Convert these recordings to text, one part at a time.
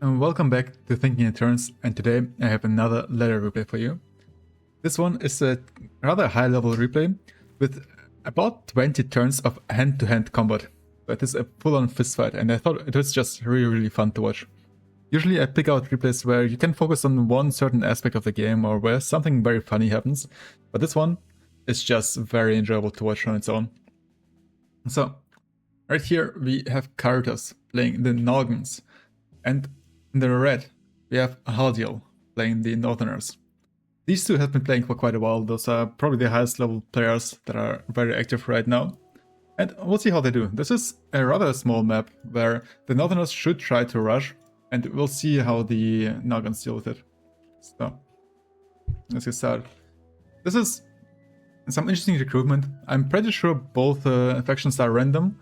And welcome back to Thinking in Turns, and today I have another ladder replay for you. This one is a rather high level replay with about 20 turns of hand-to-hand combat. But it's a full-on fistfight, and I thought it was just really fun to watch. Usually I pick out replays where you can focus on one certain aspect of the game or where something very funny happens, but this one is just very enjoyable to watch on its own. So, right here we have Caritas playing the Nogans, and in the red, we have Haldiel playing the Northerners. These two have been playing for quite a while. Those are probably the highest level players that are very active right now. And we'll see how they do. This is a rather small map where the Northerners should try to rush, and we'll see how the Nogans deal with it. So, let's get started. This is some interesting recruitment. I'm pretty sure both factions are random,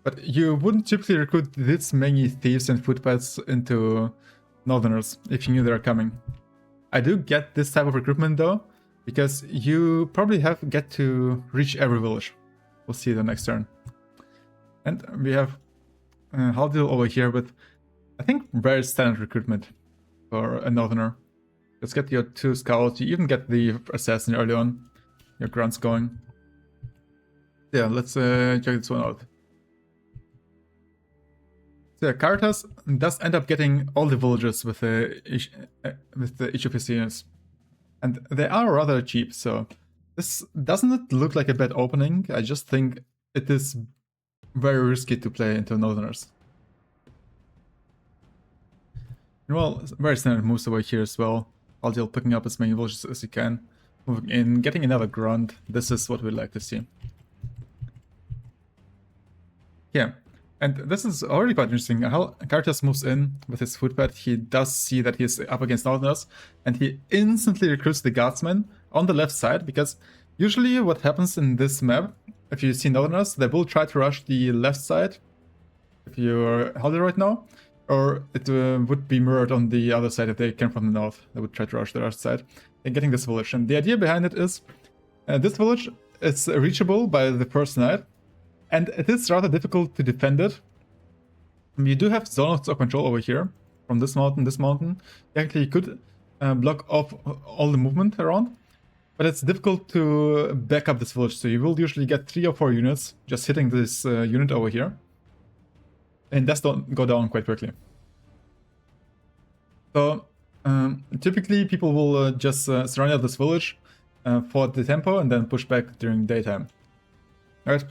but you wouldn't typically recruit this many thieves and footpads into Northerners if you knew they were coming. I do get this type of recruitment though, because you probably get to reach every village. We'll see the next turn. And we have Haldiel over here with, I think, very standard recruitment for a Northerner. Let's get your 2 scouts, you even get the assassin early on, your grunts going. Yeah, let's check this one out. So Caritas does end up getting all the villagers with each of his units. And they are rather cheap, so this doesn't look like a bad opening. I just think it is very risky to play into Northerners. Well, very standard moves over here as well. Haldiel picking up as many villagers as he can, moving in, getting another grunt. This is what we'd like to see. Yeah. And this is already quite interesting. How Caritas moves in with his footpad, he does see that he's up against Northerners, and he instantly recruits the guardsmen on the left side, because usually what happens in this map, if you see Northerners, they will try to rush the left side, if you're Haldiel right now, or it would be mirrored on the other side if they came from the north. They would try to rush the right side and getting this village. And the idea behind it is, this village is reachable by the first knight, and it is rather difficult to defend it. You do have zones of control over here, from this mountain. You actually could block off all the movement around, but it's difficult to back up this village, so you will usually get 3 or 4 units just hitting this unit over here. And that's don't go down quite quickly. So, typically people will just surround this village for the tempo and then push back during daytime. Alright?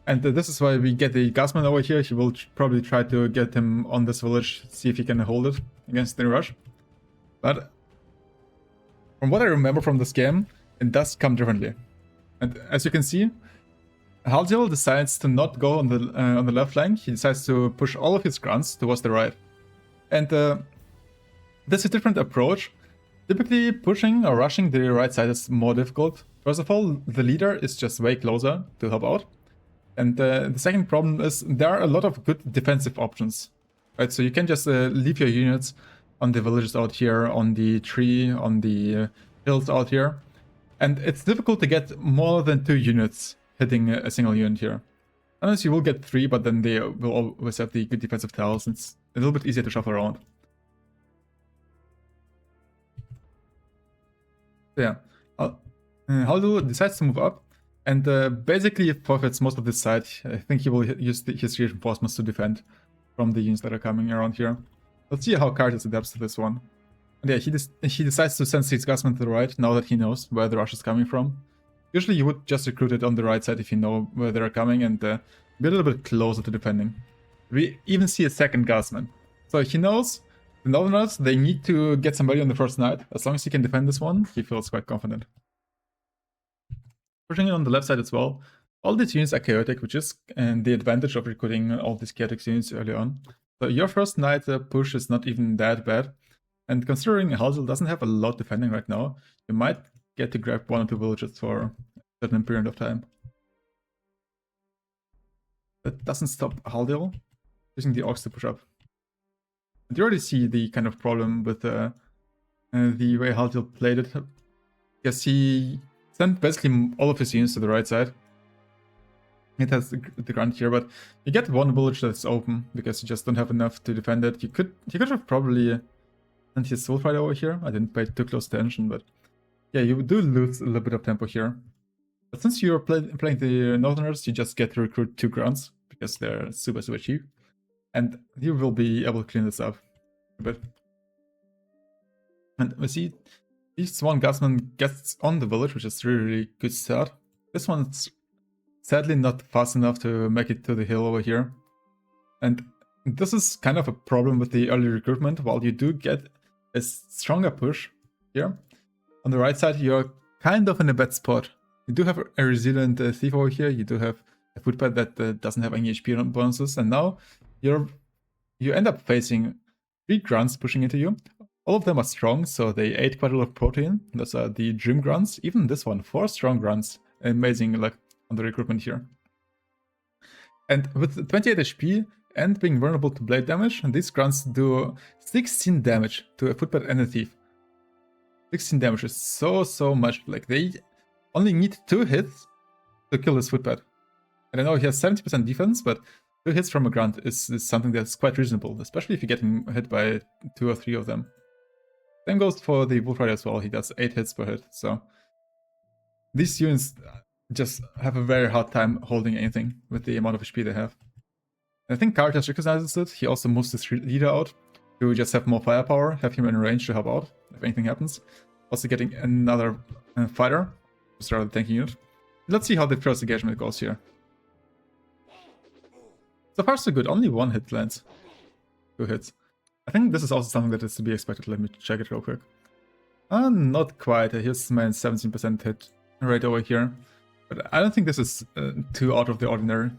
And this is why we get the guardsman over here. He will probably try to get him on this village, see if he can hold it against the rush. But from what I remember from this game, it does come differently. And as you can see, Haldiel decides to not go on the left flank. He decides to push all of his grunts towards the right. And that's a different approach. Typically, pushing or rushing the right side is more difficult. First of all, the leader is just way closer to help out. And the second problem is there are a lot of good defensive options, right? So you can just leave your units on the villages out here, on the tree, on the hills out here. And it's difficult to get more than 2 units hitting a single unit here. Unless you will get 3, but then they will always have the good defensive tiles. It's a little bit easier to shuffle around. So yeah, Haldiel decides to move up. And basically forfeits most of this side. I think he will use his reinforcements to defend from the units that are coming around here. Let's see how Caritas adapts to this one. And yeah, he decides to send his guardsmen to the right now that he knows where the rush is coming from. Usually you would just recruit it on the right side if you know where they're coming and be a little bit closer to defending. We even see a second guardsman. So he knows the Northerners, they need to get somebody on the first knight. As long as he can defend this one, he feels quite confident. Pushing it on the left side as well. All these units are chaotic, which is the advantage of recruiting all these chaotic units early on. So your first knight push is not even that bad. And considering Haldiel doesn't have a lot defending right now, you might get to grab 1 or 2 villages for a certain period of time. That doesn't stop Haldiel using the orcs to push up. And you already see the kind of problem with the way Haldiel played it. Because he sent basically all of his units to the right side. it has the grunt here, but you get one village that's open because you just don't have enough to defend it. You could have probably sent his Wolf Rider over here. I didn't pay too close attention, but yeah, you do lose a little bit of tempo here. But since you're playing the Northerners, you just get to recruit 2 grunts because they're super cheap, and you will be able to clean this up a bit. And we see this one Guardsman gets on the village, which is really good start. This one's sadly not fast enough to make it to the hill over here. And this is kind of a problem with the early recruitment. While you do get a stronger push here, on the right side you're kind of in a bad spot. You do have a resilient thief over here, you do have a footpad that doesn't have any HP bonuses, and now you end up facing 3 grunts pushing into you. All of them are strong, so they ate quite a lot of protein. Those are the Dream grunts. Even this one, 4 strong grunts. Amazing luck on the recruitment here. And with 28 HP and being vulnerable to blade damage, these grunts do 16 damage to a footpad and a thief. 16 damage is so much. Like, they only need 2 hits to kill this footpad. And I know he has 70% defense, but 2 hits from a grunt is something that's quite reasonable, especially if you get him hit by 2 or 3 of them. Same goes for the Wolf Rider as well. He does 8 hits per hit, so these units just have a very hard time holding anything with the amount of HP they have. And I think Caritas recognizes it. He also moves his leader out to just have more firepower, have him in range to help out if anything happens. Also getting another fighter, just rather tanking unit. Let's see how the first engagement goes here. So far so good, only 1 hit lands. 2 hits. I think this is also something that is to be expected. Let me check it real quick. Not quite. Here's my 17% hit rate over here. But I don't think this is too out of the ordinary.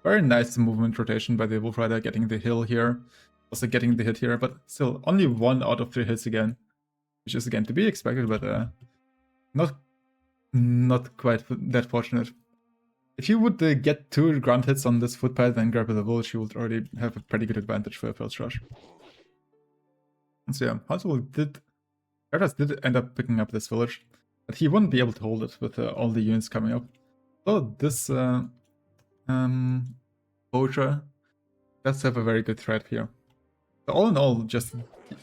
Very nice movement rotation by the Wolf Rider, getting the hill here. Also getting the hit here, but still only 1 out of 3 hits again. Which is again to be expected, but not quite that fortunate. If you would get 2 grunt hits on this footpad and grab the village, you would already have a pretty good advantage for a first rush. And so yeah, Caritas did end up picking up this village, but he wouldn't be able to hold it with all the units coming up. So this poacher does have a very good threat here. So all in all, just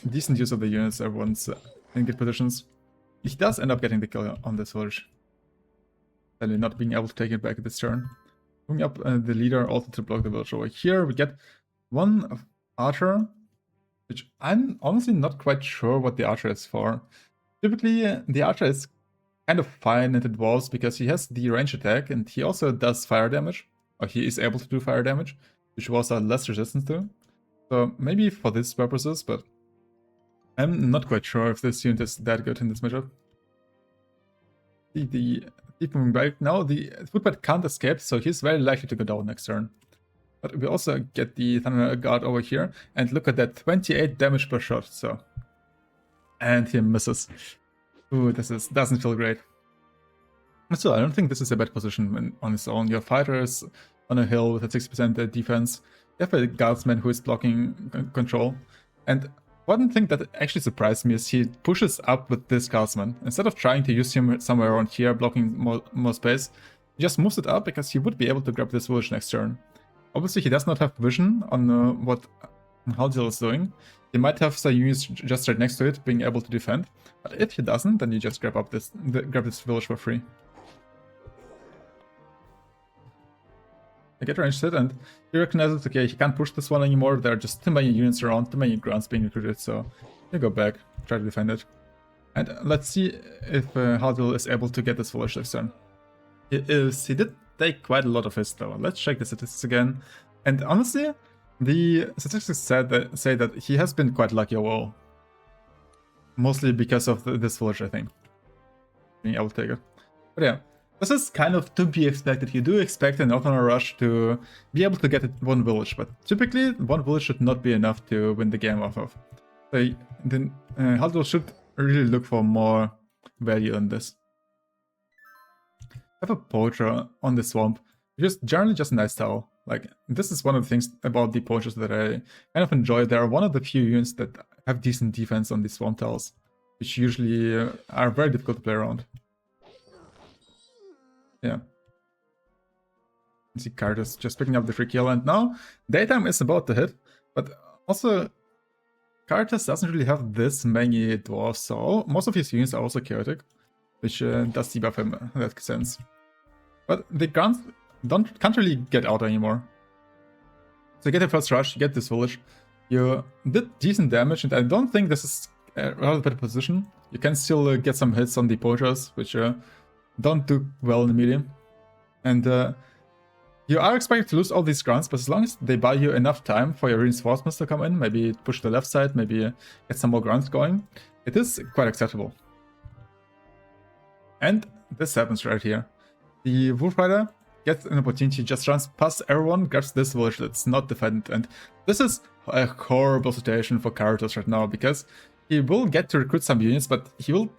decent use of the units, everyone's in good positions. He does end up getting the kill on this village. Sadly not being able to take it back this turn. Moving up the leader also to block the village over here. We get 1 archer, which I'm honestly not quite sure what the archer is for. Typically, the archer is kind of fine into dwarves because he has the range attack and he also does fire damage. Or he is able to do fire damage, which dwarves are less resistant to. So maybe for these purposes, but I'm not quite sure if this unit is that good in this matchup. Keep moving back. Now the footpad can't escape, so he's very likely to go down next turn. But we also get the Thunder Guard over here, and look at that, 28 damage per shot, so... And he misses. Ooh, this doesn't feel great. But still, I don't think this is a bad position on its own. Your fighter is on a hill with a 60% defense. You have a guardsman who is blocking control. And one thing that actually surprised me is he pushes up with this guardsman. Instead of trying to use him somewhere around here, blocking more space, he just moves it up because he would be able to grab this village next turn. Obviously, he does not have vision on what Haldiel is doing. He might have some units just right next to it, being able to defend. But if he doesn't, then you just grab this village for free. I get ranged hit, and he recognizes, okay, he can't push this one anymore. There are just too many units around, too many grunts being recruited, so you go back, try to defend it. And let's see if Haldiel is able to get this village next turn. He is. He did take quite a lot of hits though. Let's check the statistics again. And honestly, the statistics say that he has been quite lucky overall. Mostly because of this village, I think. Being able to take it. But yeah. This is kind of to be expected. You do expect an Northern rush to be able to get one village, but typically one village should not be enough to win the game off of. So then Haldiel should really look for more value in this. Have a poacher on the swamp, which is generally just a nice towel. Like, this is one of the things about the poachers that I kind of enjoy. They are one of the few units that have decent defense on the swamp towels, which usually are very difficult to play around. Yeah. see Caritas just picking up the free kill, and now daytime is about to hit, but also Caritas doesn't really have this many dwarves, so most of his units are also chaotic, which does debuff him in that sense. But the grunts can't really get out anymore. So you get a first rush, you get this village, you did decent damage, and I don't think this is a rather better position. You can still get some hits on the poachers, which don't do well in the medium. And you are expected to lose all these grunts, but as long as they buy you enough time for your reinforcements to come in, maybe push the left side, maybe get some more grunts going, it is quite acceptable. And this happens right here. The Wolf Rider gets an opportunity, just runs past everyone, grabs this village that's not defended, and this is a horrible situation for Caritas right now, because he will get to recruit some units, but he will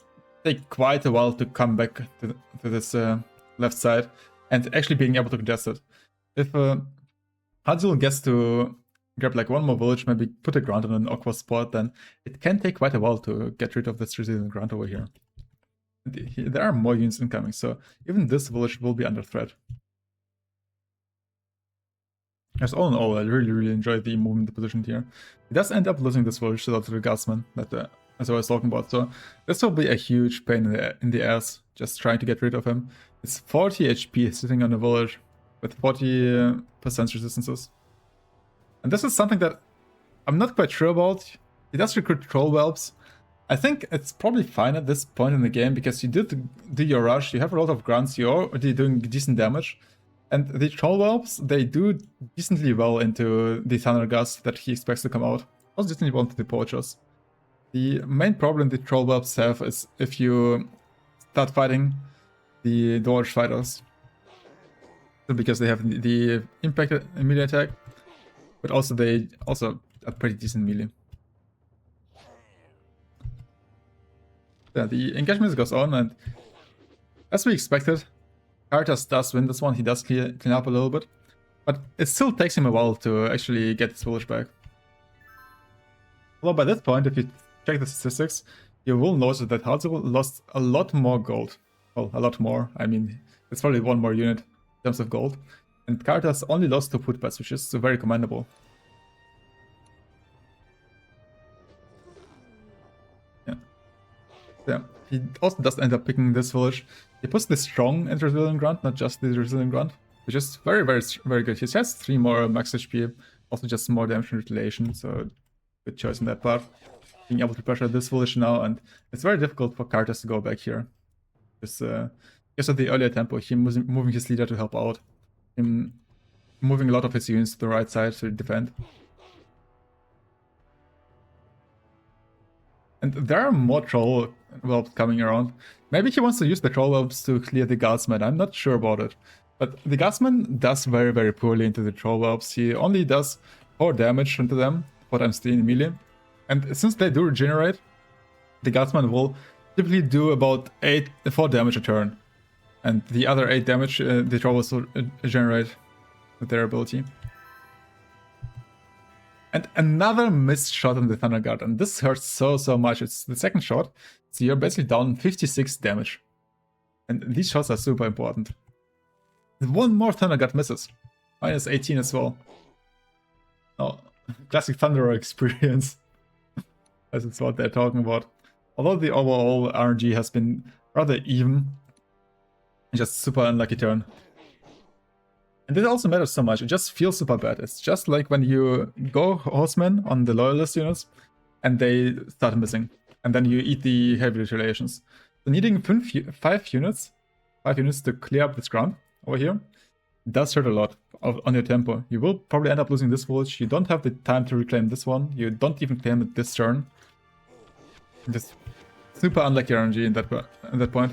take quite a while to come back to this left side and actually being able to contest it. If Haldiel gets to grab like one more village, maybe put a grunt on an awkward spot, then it can take quite a while to get rid of this resilient grunt over here. There are more units incoming, so even this village will be under threat. As all in all, I really enjoy the movement position here. He does end up losing this village to the guardsman that as I was talking about, so this will be a huge pain in the ass, just trying to get rid of him. It's 40 HP sitting on a village with 40% resistances. And this is something that I'm not quite sure about. He does recruit troll whelps. I think it's probably fine at this point in the game, because you did do your rush, you have a lot of grunts, you're already doing decent damage. And the troll whelps, they do decently well into the thunder gust that he expects to come out. Also decently well into the poachers. The main problem the troll whelps have is if you start fighting the dwarf fighters. Because they have the impact melee attack, but also they also are pretty decent melee. Yeah, the engagement goes on, and as we expected, Caritas does win this one. He does clean up a little bit, but it still takes him a while to actually get his village back. Although by this point, if you check the statistics, you will notice that Haldiel lost a lot more gold. Well, a lot more. I mean, it's probably one more unit in terms of gold. And Caritas only lost 2 footpaths, which is very commendable. Yeah, he also does end up picking this village. He puts the strong and resilient grunt, not just the resilient grunt, which is very good. He has 3 more max HP, also just more damage and retaliation, so good choice in that part. Being able to pressure this village now, and it's very difficult for Caritas to go back here. Because of the earlier tempo, him moving his leader to help out, him moving a lot of his units to the right side to defend. And there are more troll whelps coming around. Maybe he wants to use the troll whelps to clear the guardsman. I'm not sure about it. But the guardsman does very poorly into the troll whelps. He only does 4 damage into them, 4 times 3 in melee. And since they do regenerate, the guardsman will typically do about 4 damage a turn. And the other 8 damage the troll will regenerate with their ability. And another missed shot on the Thunder Guard, and this hurts so much. It's the second shot, so you're basically down 56 damage. And these shots are super important. One more Thunder Guard misses. Minus 18 as well. Oh, classic Thunderer experience. That's what they're talking about. Although the overall RNG has been rather even. Just super unlucky turn. And it also matters so much, it just feels super bad. It's just like when you go horsemen on the loyalist units and they start missing. And then you eat the heavy retaliations. So needing 5 units to clear up this ground over here does hurt a lot on your tempo. You will probably end up losing this village. You don't have the time to reclaim this one. You don't even claim it this turn. Just super unlucky RNG in that point.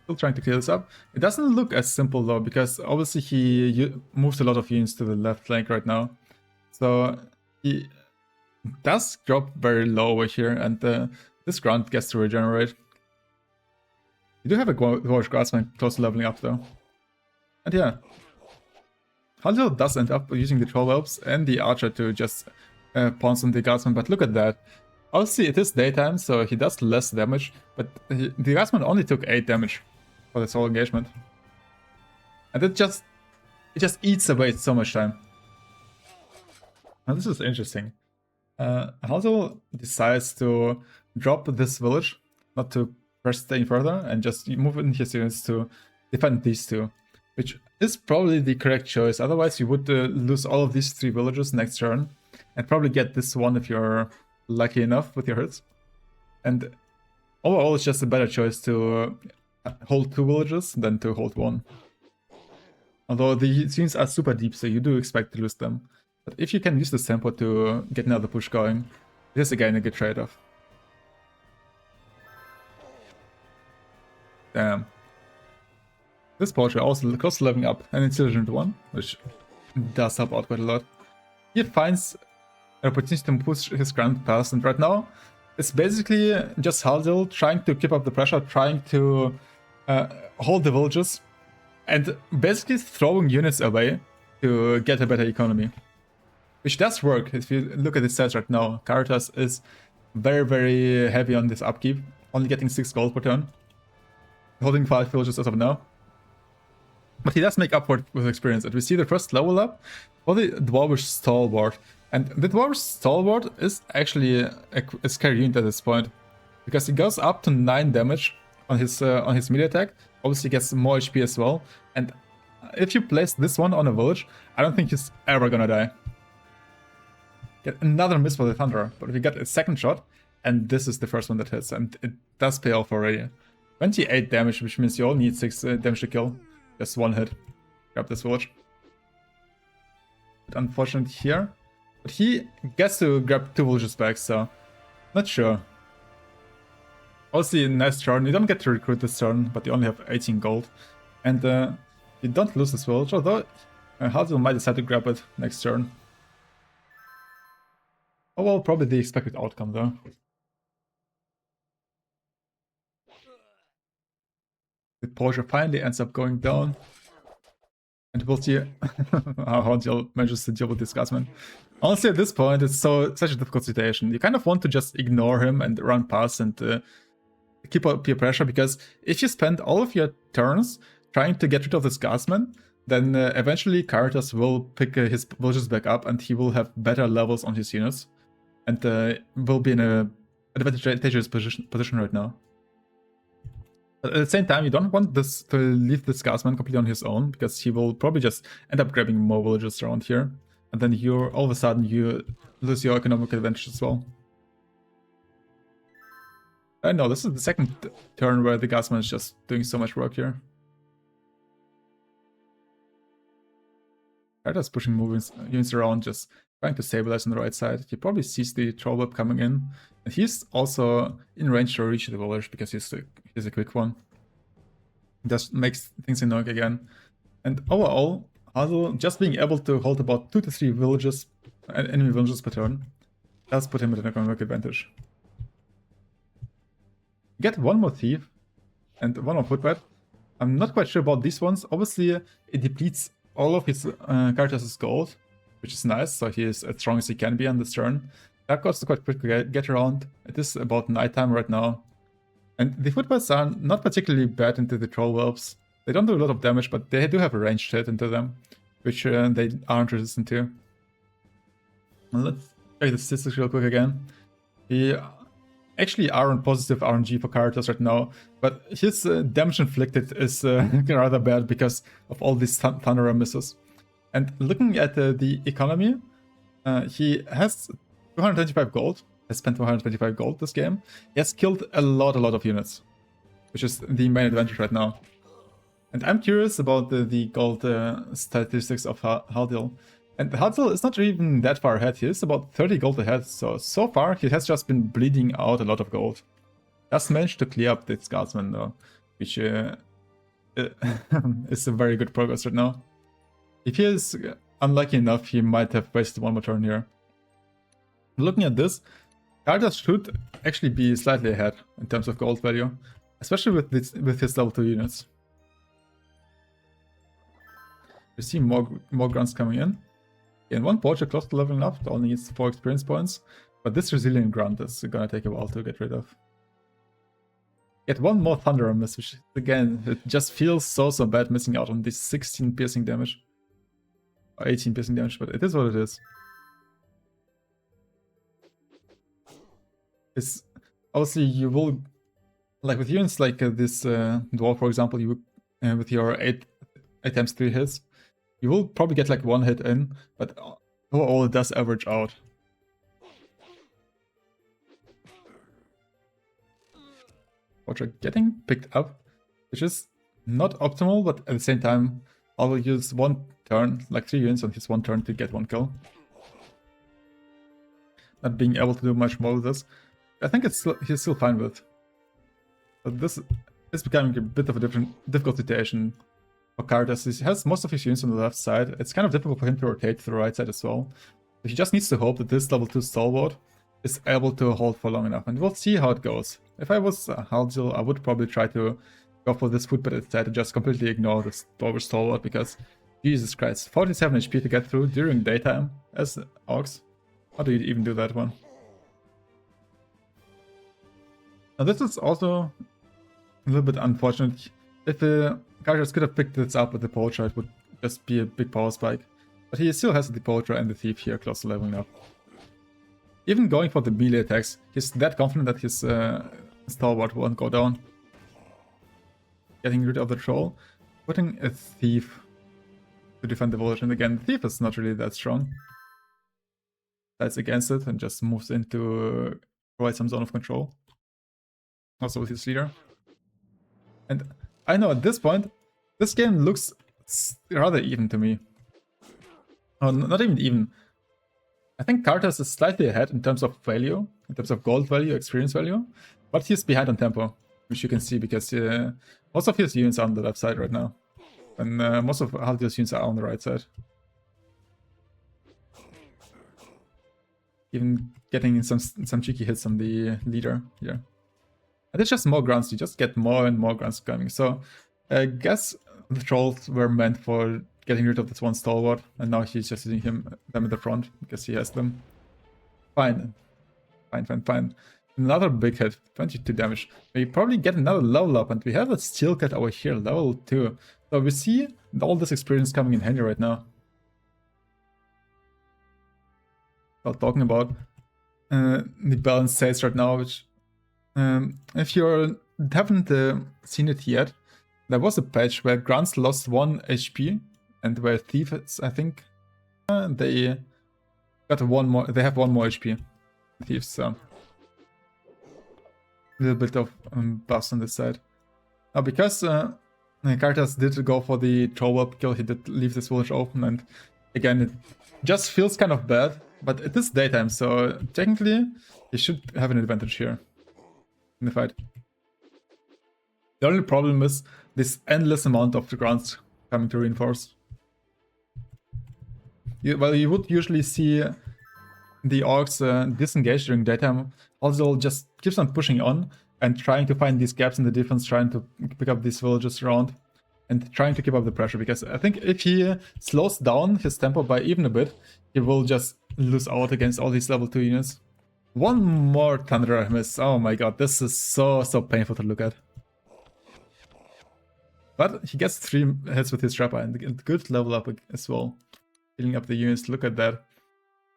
Still trying to clear this up. It doesn't look as simple though, because obviously he moves a lot of units to the left flank right now. So he does drop very low over here, and this grunt gets to regenerate. You do have a Dwarf Guardsman close to leveling up though. And yeah, Haldiel does end up using the Troll Whelps and the Archer to just pounce on the Guardsman, but look at that. Obviously it is daytime, so he does less damage, but the Guardsman only took 8 damage. for this whole engagement. And it just eats away so much time. Now this is interesting. Haldiel decides to drop this village, not to press staying further, and just move in his units to defend these two, which is probably the correct choice. Otherwise you would lose all of these 3 villages next turn, and probably get this one if you're lucky enough with your hits. And overall it's just a better choice to hold 2 villages than to hold 1. Although the scenes are super deep, so you do expect to lose them. But if you can use this tempo to get another push going, it is again a good trade-off. Damn. This poacher also close to leveling up an intelligent one, which does help out quite a lot. He finds an opportunity to push his grand pass, and right now it's basically just Haldiel trying to keep up the pressure, trying to hold the villages, and basically throwing units away to get a better economy. Which does work. If you look at the stats right now, Caritas is very, very heavy on this upkeep, only getting 6 gold per turn, holding 5 villages as of now. But he does make up for it with experience, and we see the first level up for the Dwarvish Stalwart. And the Dwarvish Stalwart is actually a scary unit at this point, because he goes up to 9 damage on his melee attack, obviously gets more HP as well, and if you place this one on a village, I don't think he's ever gonna die. Get another miss for the Thunderer, but we get a second shot, and this is the first one that hits, and it does pay off already. 28 damage, which means you all need 6 damage to kill. Just 1 hit. Grab this village. But unfortunate here. But he gets to grab 2 villages back, so not sure. Also, nice turn. You don't get to recruit this turn, but you only have 18 gold. And you don't lose this village, although Haldiel might decide to grab it next turn. Oh well, probably the expected outcome though. The poacher finally ends up going down. And we'll see how Haldiel manages to deal with this Gutsman. Honestly, at this point, it's such a difficult situation. You kind of want to just ignore him and run past and keep up your pressure, because if you spend all of your turns trying to get rid of this Gutsman, then eventually Caritas will pick his villages back up and he will have better levels on his units. And will be in an advantageous position right now. But at the same time, you don't want this to leave this Guardsman completely on his own, because he will probably just end up grabbing more villages around here. And then all of a sudden you lose your economic advantage as well. I know, this is the second turn where the Guardsman is just doing so much work here. Caritas pushing units around, just trying to stabilize on the right side. He probably sees the troll web coming in, and he's also in range to reach the village because he's a quick one. Just makes things annoying again. And overall, Haldiel just being able to hold about 2 to 3 villages, enemy villages per turn, does put him at an economic advantage. Get 1 more thief and 1 more footbed. I'm not quite sure about these ones. Obviously, it depletes all of his Caritas' gold, which is nice, so he is as strong as he can be on this turn. That costs quite quick to get around. It is about nighttime right now. And the footbeds are not particularly bad into the troll whelps. They don't do a lot of damage, but they do have a ranged hit into them, which they aren't resistant to. Well, let's check the statistics real quick again. He actually are on positive RNG for Caritas right now, but his damage inflicted is rather bad because of all these Thunderer misses. And looking at the economy, he has 225 gold, has spent 225 gold this game. He has killed a lot of units, which is the main advantage right now. And I'm curious about the gold statistics of Haldiel. And Haldiel is not even that far ahead. He is about 30 gold ahead, so far he has just been bleeding out a lot of gold. Just managed to clear up this Guardsman though, which is a very good progress right now. If he is unlucky enough, he might have wasted 1 more turn here. Looking at this, Caritas should actually be slightly ahead in terms of gold value, especially with his level 2 units. We see more grunts coming in. And 1 poacher close to leveling up, only needs 4 experience points, but this resilient grunt is gonna take a while to get rid of. Get one more Thunder miss, which again, it just feels so bad missing out on this 16 piercing damage. Or 18 piercing damage, but it is what it is. It's obviously you will, like with units like this dwarf, for example, you with your 8 times 3 hits, you will probably get like 1 hit in, but overall it does average out. Which are getting picked up, which is not optimal, but at the same time, I will use 1 turn, like 3 units on his 1 turn to get 1 kill. Not being able to do much more with this. I think he's still fine with it. But this is becoming a bit of a difficult situation for Caritas. He has most of his units on the left side. It's kind of difficult for him to rotate to the right side as well. But he just needs to hope that this level 2 stalwart is able to hold for long enough, and we'll see how it goes. If I was Haldiel, I would probably try to go for this footpad instead and just completely ignore this stalwart, because Jesus Christ, 47 HP to get through during daytime as Orcs. How do you even do that one? Now this is also a little bit unfortunate. If the Caritas could have picked this up with the Poacher, it would just be a big power spike. But he still has the Poacher and the Thief here close to leveling up. Even going for the melee attacks, he's that confident that his stalwart won't go down. Getting rid of the Troll, putting a Thief to defend the village, and again, the Thief is not really that strong. That's against it and just moves in to provide some zone of control. Also with his leader. And I know at this point, this game looks rather even to me. Oh, not even. I think Caritas is slightly ahead in terms of value, in terms of gold value, experience value, but he's behind on tempo, which you can see because most of his units are on the left side right now, and most of Haldiel's units are on the right side. Even getting some cheeky hits on the leader here. And it's just more grunts, you just get more and more grunts coming. So I guess the trolls were meant for getting rid of this one stalwart, and now he's just using them in the front because he has them. Fine. Another big hit, 22 damage. We probably get another level up, and we have a steel cat over here, level 2. So we see all this experience coming in handy right now. Well, talking about the balance stats right now, which if you haven't seen it yet, there was a patch where grunts lost 1 HP, and where thieves, I think, they got 1 more. They have 1 more HP. Thieves, so a little bit of buffs on this side. Now, because Caritas did go for the troll kill, he did leave this village open, and again, it just feels kind of bad. But it is daytime, so technically he should have an advantage here in the fight. The only problem is this endless amount of the grunts coming to reinforce. Well, you would usually see the orcs disengage during daytime. Also, just keeps on pushing on and trying to find these gaps in the defense, trying to pick up these villages around, and trying to keep up the pressure. Because I think if he slows down his tempo by even a bit, he will just lose out against all these level 2 units. One more Thunder miss. Oh my god, this is so painful to look at. But he gets 3 hits with his Trapper and a good level up as well. Healing up the units, look at that.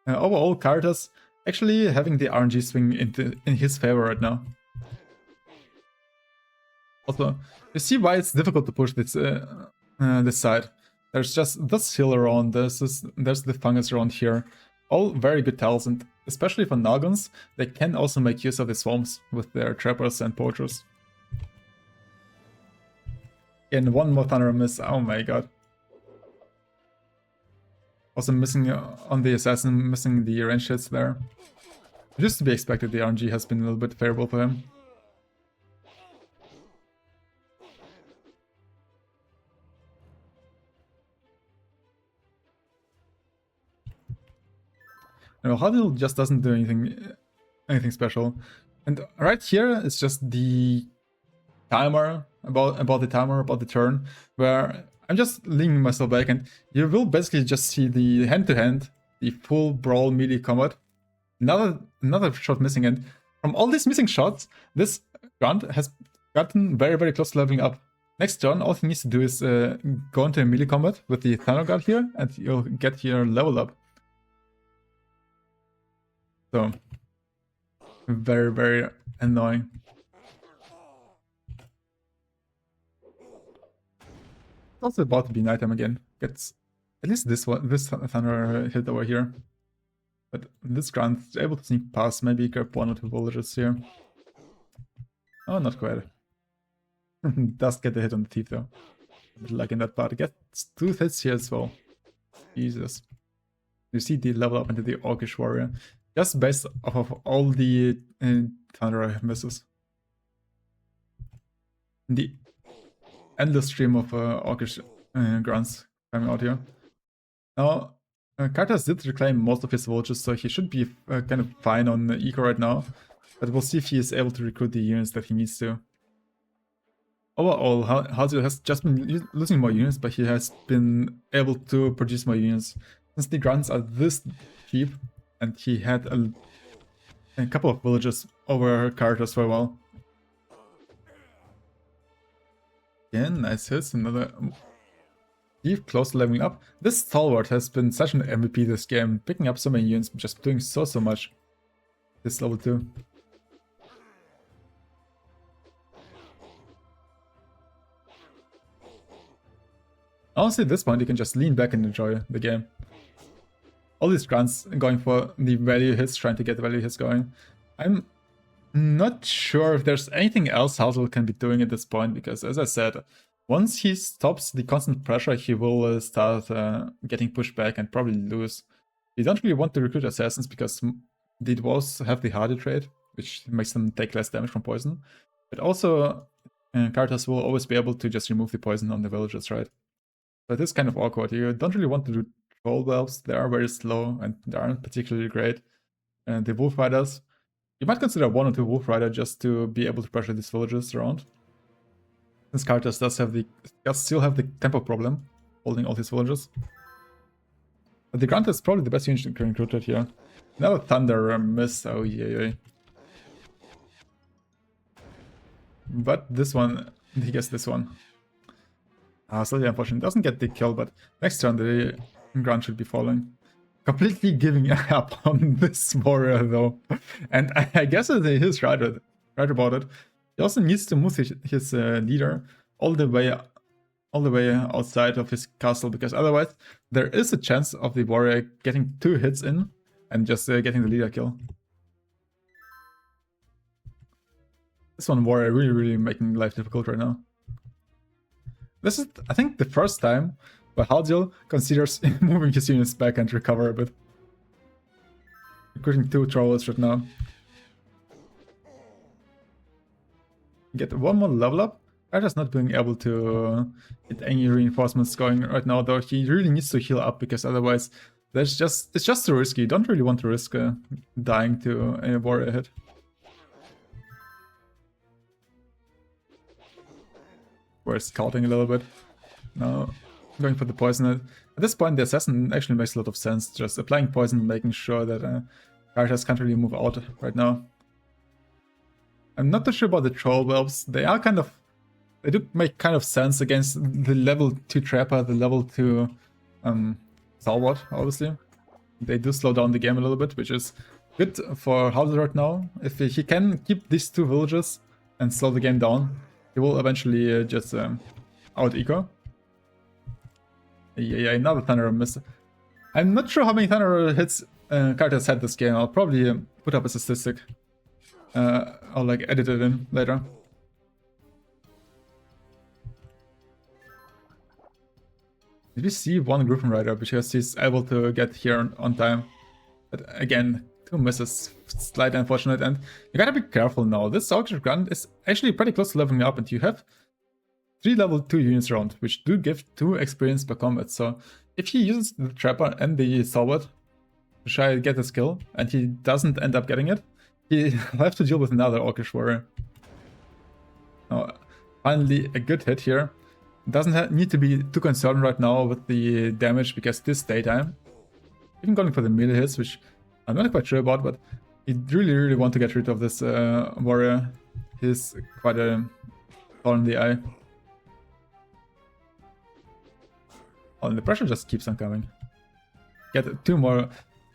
Overall, Caritas actually having the RNG swing in his favor right now. Also, you see why it's difficult to push this this side. There's just this hill around, there's the fungus around here. All very good tells, and especially for Nagons, they can also make use of the swamps with their trappers and poachers. And one more Thunder miss, oh my god. Also missing on the assassin, missing the range hits there. Just to be expected, the RNG has been a little bit favorable for him. No, Haldiel just doesn't do anything special. And right here is just the timer, about the turn, where I'm just leaning myself back, and you will basically just see the hand-to-hand, the full brawl melee combat. Another shot missing, and from all these missing shots, this grunt has gotten very, very close to leveling up. Next turn, all he needs to do is go into a melee combat with the Thunder Guard here, and you'll get your level up. So, very, very annoying. It's also about to be nighttime again. Gets at least this Thunder hit over here. But this Grunt is able to sneak past, maybe grab 1 or 2 villagers here. Oh, not quite. Does get a hit on the teeth though. Like in that part. It gets 2 hits here as well. Jesus. You see the level up into the Orcish Warrior. Just based off of all the Thunder misses. The endless stream of Orcish grunts coming out here. Now, Caritas did reclaim most of his villagers, so he should be kind of fine on eco right now. But we'll see if he is able to recruit the units that he needs to. Overall, Haldiel has just been losing more units, but he has been able to produce more units. Since the grunts are this cheap, and he had a couple of villages over Caritas for a while. Again, nice hits, another deep, close to leveling up. This stalwart has been such an MVP this game, picking up so many units, just doing so much. This level 2. Honestly, at this point, you can just lean back and enjoy the game. All these grunts going for the value hits, trying to get the value hits going. I'm not sure if there's anything else Haldiel can be doing at this point, because as I said, once he stops the constant pressure, he will start getting pushed back and probably lose. You don't really want to recruit assassins because the dwarves have the hardy trait, which makes them take less damage from poison. But also, Caritas will always be able to just remove the poison on the villagers, right? So it is kind of awkward. You don't really want to do troll valves. They are very slow and they aren't particularly great. And the wolf riders, you might consider 1 or 2 wolf rider just to be able to pressure these villagers around. Since Caritas does still have the tempo problem, holding all these villagers. But the Grunt is probably the best unit you can recruit here. Another Thunder miss, oh yeah. But this one, he gets this one. Slightly unfortunate. Doesn't get the kill, but next turn the Grunt should be falling. Completely giving up on this warrior though. And I guess he's right about it. He also needs to move his leader all the way outside of his castle, because otherwise there is a chance of the warrior getting 2 hits in and just getting the leader kill. This one warrior really making life difficult right now. This is, I think, the first time where Haldiel considers moving his units back and recover a bit. Recruiting 2 trolls right now. Get 1 more level up. Caritas not being able to get any reinforcements going right now, though he really needs to heal up, because otherwise it's just too risky. You don't really want to risk dying to a warrior hit. We're scouting a little bit. Now going for the poison. At this point the assassin actually makes a lot of sense, just applying poison, making sure that Caritas can't really move out right now. I'm not too sure about the troll whelps. They do make kind of sense against the level 2 trapper, the level 2 stalwart, obviously. They do slow down the game a little bit, which is good for Haldiel right now. If he can keep these 2 villages and slow the game down, he will eventually just out-eco. Yeah, another Thunder miss. I'm not sure how many Thunder hits Caritas had this game. I'll probably put up a statistic. I'll like edit it in later. Did we see 1 Griffin Rider because he's able to get here on time? But again, 2 misses, slightly unfortunate, and you gotta be careful now. This Orcish Grunt is actually pretty close to leveling up, and you have 3 level 2 units around, which do give 2 experience per combat. So if he uses the Trapper and the Stalwart to try to get his kill, and he doesn't end up getting it, he'll have to deal with another Orcish Warrior. Now, finally, a good hit here. Doesn't need to be too concerned right now with the damage, because it is daytime. Even going for the melee hits, which I'm not quite sure about, but you really want to get rid of this warrior. He's quite a Fall in the eye. Oh, and the pressure just keeps on coming. Get 2 more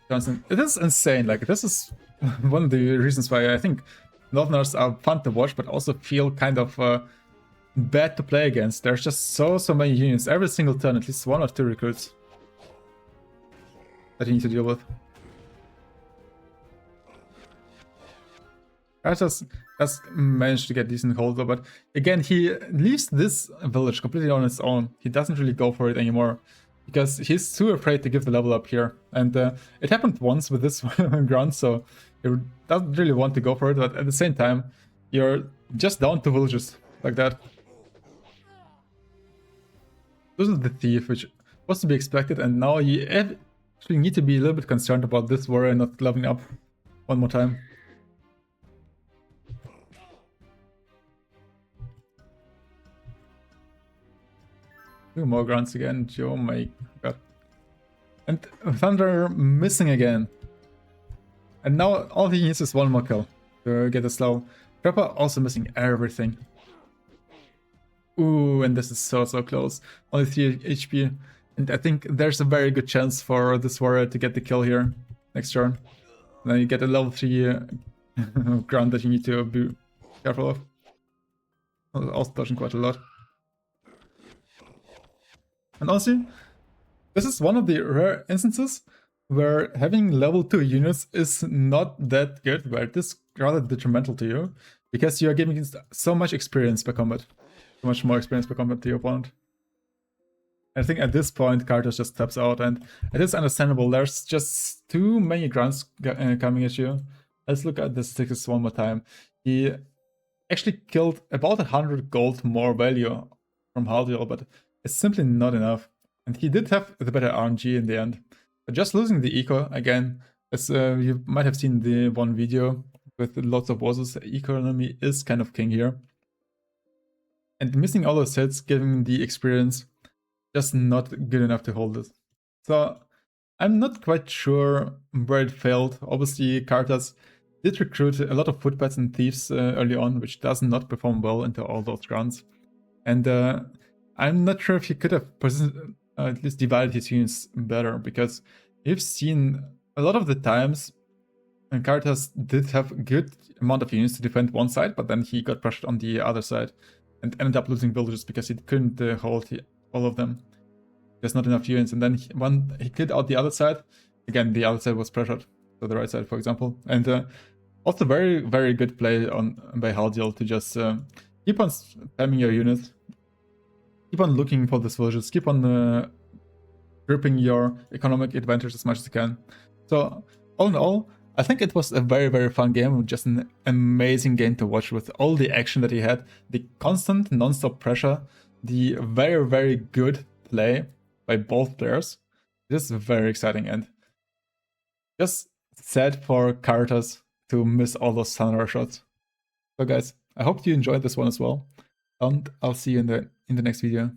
turns. It is insane. Like, this is one of the reasons why I think Northerners are fun to watch, but also feel kind of bad to play against. There's just so many units. Every single turn, at least 1 or 2 recruits that you need to deal with. Caritas has managed to get decent hold though, but again, he leaves this village completely on its own. He doesn't really go for it anymore because he's too afraid to give the level up here. And it happened once with this ground, so he doesn't really want to go for it, but at the same time, you're just down 2 villages like that. This is the thief, which was to be expected, and now you actually need to be a little bit concerned about this warrior not leveling up one more time. Two more grunts again, oh my god. And Thunder missing again. And now all he needs is 1 more kill to get a slow. Trapper also missing everything. Ooh, and this is so close. Only 3 HP. And I think there's a very good chance for this warrior to get the kill here next turn. And then you get a level 3 grunt that you need to be careful of. Also dodging quite a lot. And honestly, this is one of the rare instances where having level 2 units is not that good, where it is rather detrimental to you, because you are giving so much experience per combat. So much more experience per combat to your opponent. I think at this point, Caritas just steps out, and it is understandable. There's just too many grunts coming at you. Let's look at the statistics one more time. He actually killed about 100 gold more value from Haldiel, but it's simply not enough. And he did have the better RNG in the end. But just losing the eco, again, as you might have seen the one video with lots of bosses, economy is kind of king here. And missing all those hits, giving the experience, just not good enough to hold it. So I'm not quite sure where it failed. Obviously, Caritas did recruit a lot of footpads and thieves early on, which does not perform well into all those grounds. And I'm not sure if he could have at least divided his units better, because you've seen a lot of the times Caritas did have a good amount of units to defend one side, but then he got pressured on the other side and ended up losing villages because he couldn't hold all of them. There's not enough units, and then when he killed out the other side, again the other side was pressured, so the right side, for example. And also very good play by Haldiel to just keep on spamming your units, keep on looking for these villages, keep on gripping your economic advantage as much as you can. So all in all, I think it was a very fun game, just an amazing game to watch with all the action that he had, the constant non-stop pressure, the very good play by both players. This is very exciting, and just sad for Caritas to miss all those Thunder shots. So guys, I hope you enjoyed this one as well, and I'll see you in the next video.